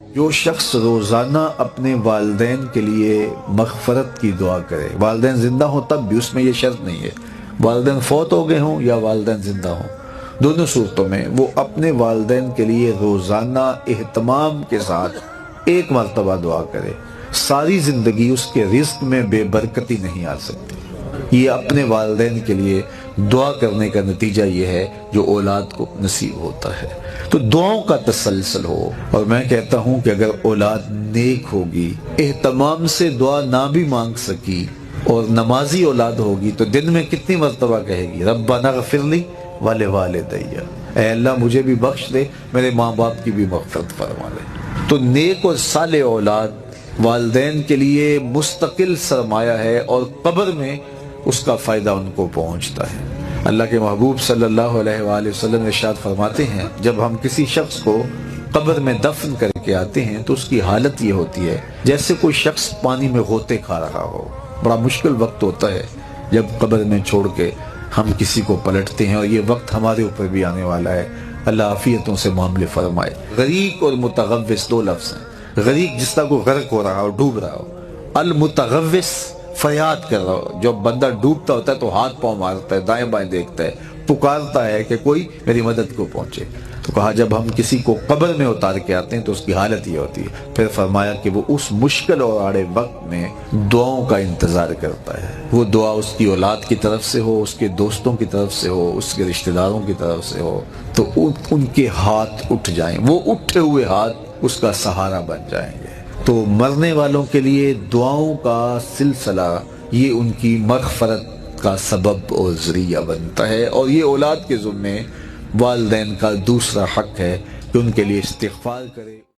جو شخص روزانہ اپنے والدین کے لیے مغفرت کی دعا کرے، والدین زندہ ہوں تب بھی، اس میں یہ شرط نہیں ہے والدین فوت ہو گئے ہوں یا والدین زندہ ہوں، دونوں صورتوں میں وہ اپنے والدین کے لیے روزانہ اہتمام کے ساتھ ایک مرتبہ دعا کرے، ساری زندگی اس کے رزق میں بے برکتی نہیں آ سکتی۔ یہ اپنے والدین کے لیے دعا کرنے کا نتیجہ یہ ہے جو اولاد کو نصیب ہوتا ہے۔ تو دعاؤں کا تسلسل ہو، اور میں کہتا ہوں کہ اگر اولاد نیک ہوگی، اہتمام سے دعا نہ بھی مانگ سکی اور نمازی اولاد ہوگی تو دن میں کتنی مرتبہ کہے گی ربنا اغفر لی ولوالدی، اے اللہ مجھے بھی بخش دے، میرے ماں باپ کی بھی مغفرت فرما دے۔ تو نیک اور صالح اولاد والدین کے لیے مستقل سرمایہ ہے، اور قبر میں اس کا فائدہ ان کو پہنچتا ہے۔ اللہ کے محبوب صلی اللہ علیہ وآلہ وسلم ارشاد فرماتے ہیں، جب ہم کسی شخص کو قبر میں دفن کر کے آتے ہیں تو اس کی حالت یہ ہوتی ہے جیسے کوئی شخص پانی میں غوطے کھا رہا ہو۔ بڑا مشکل وقت ہوتا ہے جب قبر میں چھوڑ کے ہم کسی کو پلٹتے ہیں، اور یہ وقت ہمارے اوپر بھی آنے والا ہے۔ اللہ عافیتوں سے معاملے فرمائے۔ غریق اور متغوث دو لفظ ہیں۔ غریق جس طرح کو غرق ہو رہا ہو، ڈوب رہا ہو، المتغوث فریاد کر رہا ہو، جو بندہ ڈوبتا ہوتا ہے تو ہاتھ پاؤں مارتا ہے، دائیں بائیں دیکھتا ہے، پکارتا ہے کہ کوئی میری مدد کو پہنچے۔ تو کہا جب ہم کسی کو قبر میں اتار کے آتے ہیں تو اس کی حالت یہ ہوتی ہے۔ پھر فرمایا کہ وہ اس مشکل اور آڑے وقت میں دعاؤں کا انتظار کرتا ہے۔ وہ دعا اس کی اولاد کی طرف سے ہو، اس کے دوستوں کی طرف سے ہو، اس کے رشتہ داروں کی طرف سے ہو، تو ان کے ہاتھ اٹھ جائیں، وہ اٹھے ہوئے ہاتھ اس کا سہارا بن جائیں گے۔ تو مرنے والوں کے لیے دعاؤں کا سلسلہ یہ ان کی مغفرت کا سبب اور ذریعہ بنتا ہے، اور یہ اولاد کے ذمے والدین کا دوسرا حق ہے کہ ان کے لیے استغفار کرے۔